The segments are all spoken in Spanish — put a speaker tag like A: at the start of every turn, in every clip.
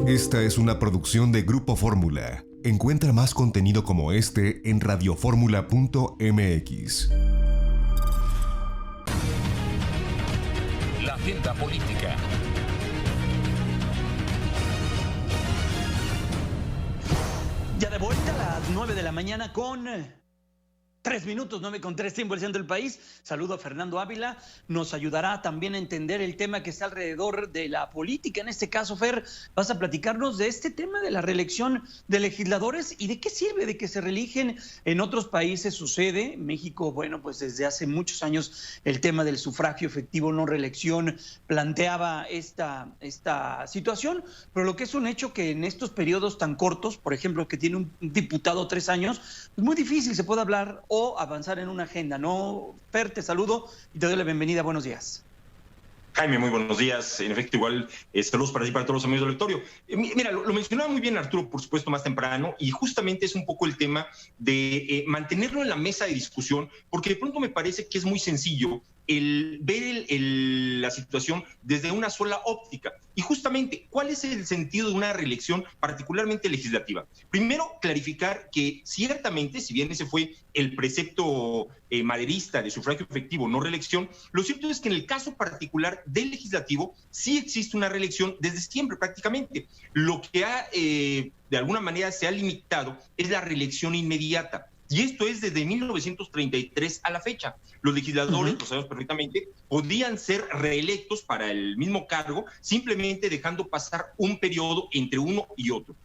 A: Esta es una producción de Grupo Fórmula. Encuentra más contenido como este en radioformula.mx.
B: La agenda política.
C: Ya de vuelta a las 9 de la mañana con 3 minutos, 9:03, tiempo del centro del país. Saludo a Fernando Ávila. Nos ayudará también a entender el tema que está alrededor de la política. En este caso, Fer, vas a platicarnos de este tema de la reelección de legisladores y de qué sirve de que se reeligen. En otros países sucede. México, bueno, pues desde hace muchos años el tema del sufragio efectivo, no reelección, planteaba esta situación. Pero lo que es un hecho que en estos periodos tan cortos, por ejemplo, que tiene un diputado 3 años, es muy difícil se puede hablar o avanzar en una agenda, ¿no? Fer, te saludo y te doy la bienvenida. Buenos días.
D: Jaime, muy buenos días. En efecto, igual, saludos para ti y para todos los amigos del auditorio. Mira, lo mencionaba muy bien Arturo, por supuesto, más temprano, y justamente es un poco el tema de mantenerlo en la mesa de discusión, porque de pronto me parece que es muy sencillo el ver la situación desde una sola óptica. Y justamente, ¿cuál es el sentido de una reelección particularmente legislativa? Primero, clarificar que ciertamente, si bien ese fue el precepto maderista de sufragio efectivo, no reelección, lo cierto es que en el caso particular del legislativo sí existe una reelección desde siempre prácticamente. Lo que de alguna manera se ha limitado es la reelección inmediata. Y esto es desde 1933 a la fecha. Los legisladores, lo sabemos perfectamente, podían ser reelectos para el mismo cargo, simplemente dejando pasar un periodo entre uno y otro.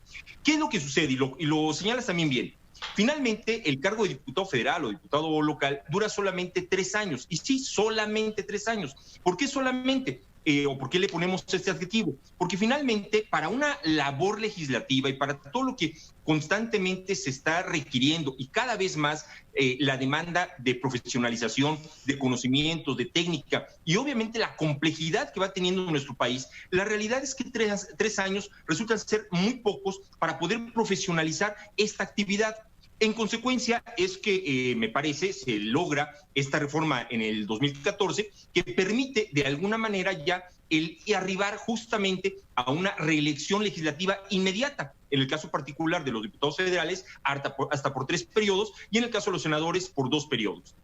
D: ¿Qué es lo que sucede? Y lo señalas también bien. Finalmente, el cargo de diputado federal o diputado local dura solamente 3 años. Y sí, solamente 3 años. ¿Por qué solamente? ¿O por qué le ponemos este adjetivo? Porque finalmente, para una labor legislativa y para todo lo que constantemente se está requiriendo y cada vez más la demanda de profesionalización, de conocimientos, de técnica y obviamente la complejidad que va teniendo nuestro país, la realidad es que 3 años resultan ser muy pocos para poder profesionalizar esta actividad. En consecuencia, es que me parece se logra esta reforma en el 2014 que permite de alguna manera ya arribar justamente a una reelección legislativa inmediata. En el caso particular de los diputados federales, hasta por 3 periodos, y en el caso de los senadores, por 2 periodos.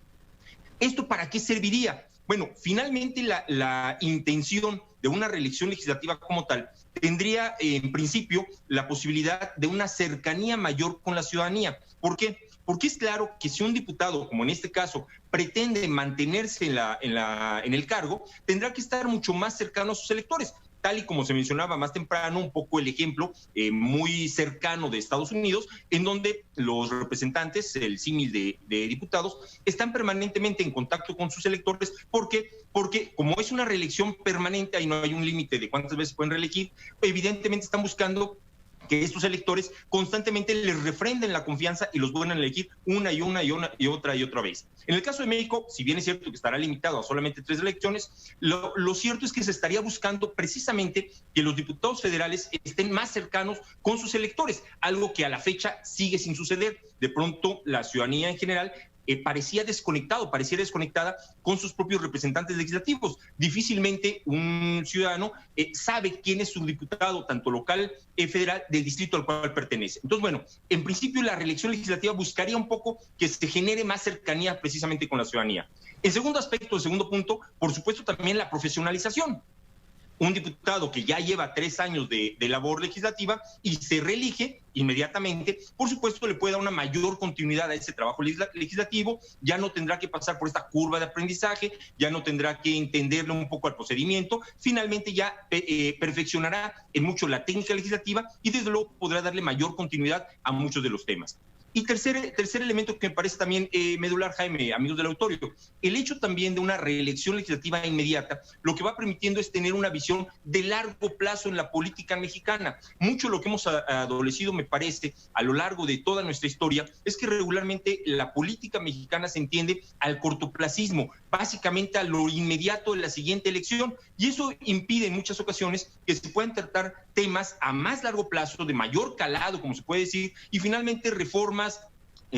D: ¿Esto para qué serviría? Bueno, finalmente la intención de una reelección legislativa como tal tendría en principio la posibilidad de una cercanía mayor con la ciudadanía. ¿Por qué? Porque es claro que si un diputado, como en este caso, pretende mantenerse en el cargo, tendrá que estar mucho más cercano a sus electores. Tal y como se mencionaba más temprano, un poco el ejemplo muy cercano de Estados Unidos, en donde los representantes, el símil de diputados, están permanentemente en contacto con sus electores. ¿Por qué? Porque como es una reelección permanente, ahí no hay un límite de cuántas veces pueden reelegir, evidentemente están buscando que estos electores constantemente les refrenden la confianza y los vuelvan a elegir una y otra vez. En el caso de México, si bien es cierto que estará limitado a solamente 3 elecciones, lo cierto es que se estaría buscando precisamente que los diputados federales estén más cercanos con sus electores, algo que a la fecha sigue sin suceder. De pronto, la ciudadanía en general pareciera desconectada con sus propios representantes legislativos. Difícilmente un ciudadano sabe quién es su diputado, tanto local, federal, del distrito al cual pertenece. Entonces, bueno, en principio la reelección legislativa buscaría un poco que se genere más cercanía precisamente con la ciudadanía. El segundo aspecto, el segundo punto, por supuesto también la profesionalización. Un diputado que ya lleva 3 años de labor legislativa y se reelige inmediatamente, por supuesto le puede dar una mayor continuidad a ese trabajo legislativo, ya no tendrá que pasar por esta curva de aprendizaje, ya no tendrá que entenderle un poco al procedimiento, finalmente ya perfeccionará en mucho la técnica legislativa y desde luego podrá darle mayor continuidad a muchos de los temas. Y tercer elemento que me parece también medular, Jaime, amigos del auditorio, el hecho también de una reelección legislativa inmediata, lo que va permitiendo es tener una visión de largo plazo en la política mexicana. Mucho lo que hemos adolecido, me parece, a lo largo de toda nuestra historia, es que regularmente la política mexicana se entiende al cortoplacismo, básicamente a lo inmediato de la siguiente elección, y eso impide en muchas ocasiones que se puedan tratar temas a más largo plazo, de mayor calado, como se puede decir, y finalmente reformas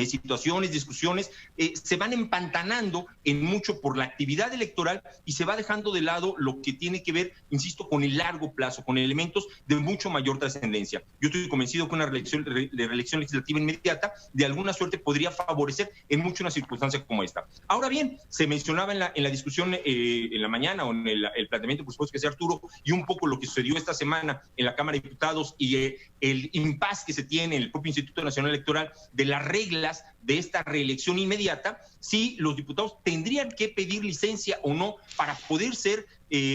D: situaciones, discusiones, se van empantanando en mucho por la actividad electoral y se va dejando de lado lo que tiene que ver, insisto, con el largo plazo, con elementos de mucho mayor trascendencia. Yo estoy convencido que una reelección legislativa inmediata de alguna suerte podría favorecer en mucho una circunstancia como esta. Ahora bien, se mencionaba en la discusión en la mañana o en el planteamiento, por supuesto, que sea Arturo, y un poco lo que sucedió esta semana en la Cámara de Diputados y el impasse que se tiene en el propio Instituto Nacional Electoral de las reglas de esta reelección inmediata, si los diputados tendrían que pedir licencia o no para poder ser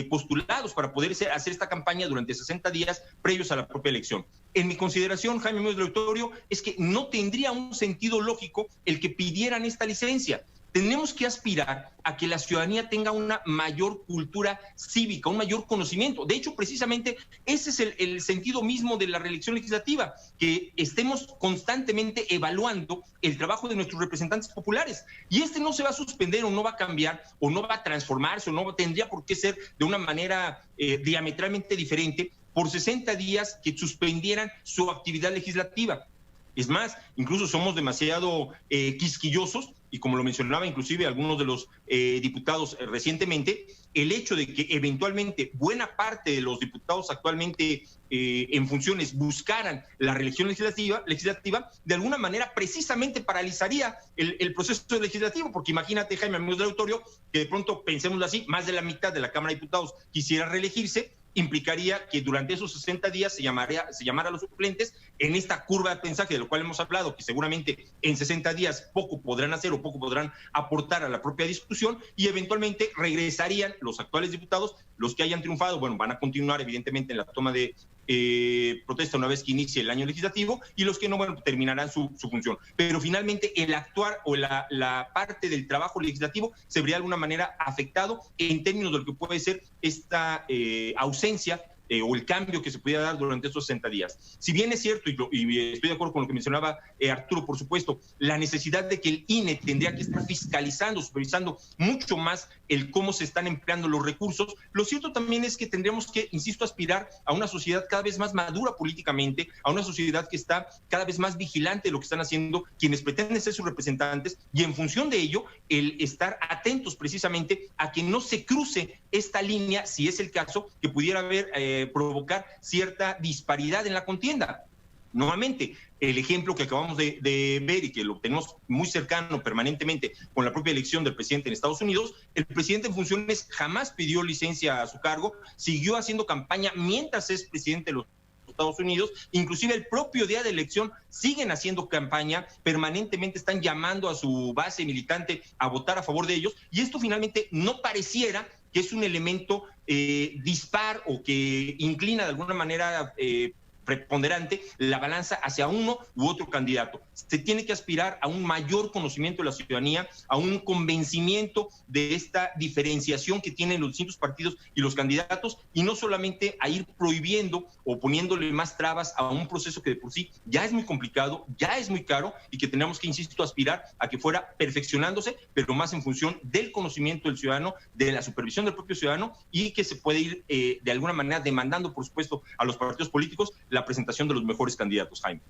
D: postulados, para poder hacer esta campaña durante 60 días previos a la propia elección. En mi consideración, Jaime, miembros del auditorio, es que no tendría un sentido lógico el que pidieran esta licencia. Tenemos que aspirar a que la ciudadanía tenga una mayor cultura cívica, un mayor conocimiento. De hecho, precisamente ese es el sentido mismo de la reelección legislativa, que estemos constantemente evaluando el trabajo de nuestros representantes populares. Y este no se va a suspender o no va a cambiar o no va a transformarse o no tendría por qué ser de una manera diametralmente diferente por 60 días que suspendieran su actividad legislativa. Es más, incluso somos demasiado quisquillosos, y como lo mencionaba inclusive algunos de los diputados recientemente, el hecho de que eventualmente buena parte de los diputados actualmente en funciones buscaran la reelección legislativa, de alguna manera precisamente paralizaría el proceso legislativo, porque imagínate, Jaime, amigos del auditorio, que de pronto, pensémoslo así, más de la mitad de la Cámara de Diputados quisiera reelegirse, implicaría que durante esos 60 días se llamara a los suplentes en esta curva de aprendizaje de lo cual hemos hablado, que seguramente en 60 días poco podrán hacer o poco podrán aportar a la propia discusión, y eventualmente regresarían los actuales diputados, los que hayan triunfado, bueno, van a continuar evidentemente en la toma de protesta una vez que inicie el año legislativo, y los que no, bueno, terminarán su función. Pero finalmente el actuar o la parte del trabajo legislativo se vería de alguna manera afectado en términos de lo que puede ser esta ausencia o el cambio que se pudiera dar durante estos 60 días. Si bien es cierto, y estoy de acuerdo con lo que mencionaba Arturo, por supuesto, la necesidad de que el INE tendría que estar fiscalizando, supervisando mucho más el cómo se están empleando los recursos, lo cierto también es que tendríamos que, insisto, aspirar a una sociedad cada vez más madura políticamente, a una sociedad que está cada vez más vigilante de lo que están haciendo quienes pretenden ser sus representantes, y en función de ello, el estar atentos precisamente a que no se cruce esta línea, si es el caso, que pudiera provocar cierta disparidad en la contienda. Nuevamente, el ejemplo que acabamos de ver y que lo tenemos muy cercano permanentemente con la propia elección del presidente en Estados Unidos, el presidente en funciones jamás pidió licencia a su cargo, siguió haciendo campaña mientras es presidente de los Estados Unidos, inclusive el propio día de elección siguen haciendo campaña, permanentemente están llamando a su base militante a votar a favor de ellos, y esto finalmente no pareciera que es un elemento dispar o que inclina de alguna manera preponderante la balanza hacia uno u otro candidato. Se tiene que aspirar a un mayor conocimiento de la ciudadanía, a un convencimiento de esta diferenciación que tienen los distintos partidos y los candidatos, y no solamente a ir prohibiendo o poniéndole más trabas a un proceso que de por sí ya es muy complicado, ya es muy caro, y que tenemos que, insisto, aspirar a que fuera perfeccionándose, pero más en función del conocimiento del ciudadano, de la supervisión del propio ciudadano, y que se puede ir de alguna manera demandando, por supuesto, a los partidos políticos la presentación de los mejores candidatos, Jaime.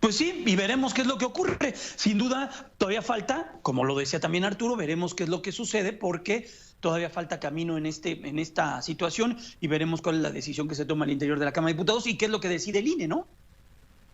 C: Pues sí, y veremos qué es lo que ocurre. Sin duda, todavía falta, como lo decía también Arturo, veremos qué es lo que sucede, porque todavía falta camino en esta situación, y veremos cuál es la decisión que se toma al interior de la Cámara de Diputados y qué es lo que decide el INE, ¿no?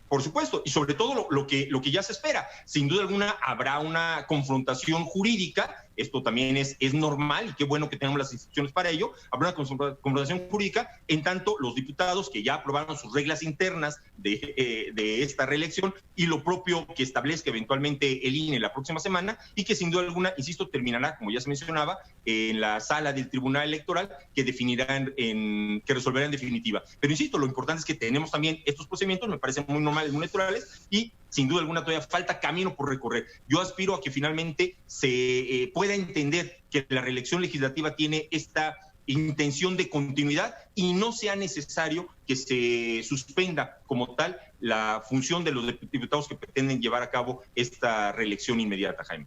D: Por supuesto, y sobre todo lo que ya se espera. Sin duda alguna habrá una confrontación jurídica. Esto también es normal, y qué bueno que tenemos las instituciones para ello. Habrá una confrontación jurídica, en tanto los diputados que ya aprobaron sus reglas internas de esta reelección, y lo propio que establezca eventualmente el INE la próxima semana, y que sin duda alguna, insisto, terminará, como ya se mencionaba, en la sala del Tribunal Electoral, que resolverá en definitiva. Pero insisto, lo importante es que tenemos también estos procedimientos, me parecen muy normales, muy naturales, y sin duda alguna todavía falta camino por recorrer. Yo aspiro a que finalmente se pueda entender que la reelección legislativa tiene esta intención de continuidad y no sea necesario que se suspenda como tal la función de los diputados que pretenden llevar a cabo esta reelección inmediata, Jaime.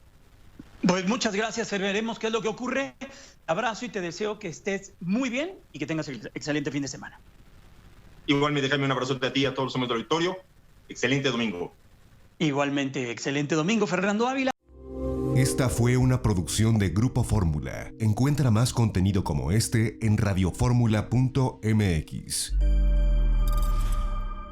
C: Pues muchas gracias, veremos qué es lo que ocurre. Abrazo y te deseo que estés muy bien y que tengas un excelente fin de semana.
D: Igualmente, Jaime, un abrazote a ti y a todos los amigos del auditorio. Excelente domingo.
C: Igualmente, excelente domingo, Fernando Ávila.
A: Esta fue una producción de Grupo Fórmula. Encuentra más contenido como este en radioformula.mx.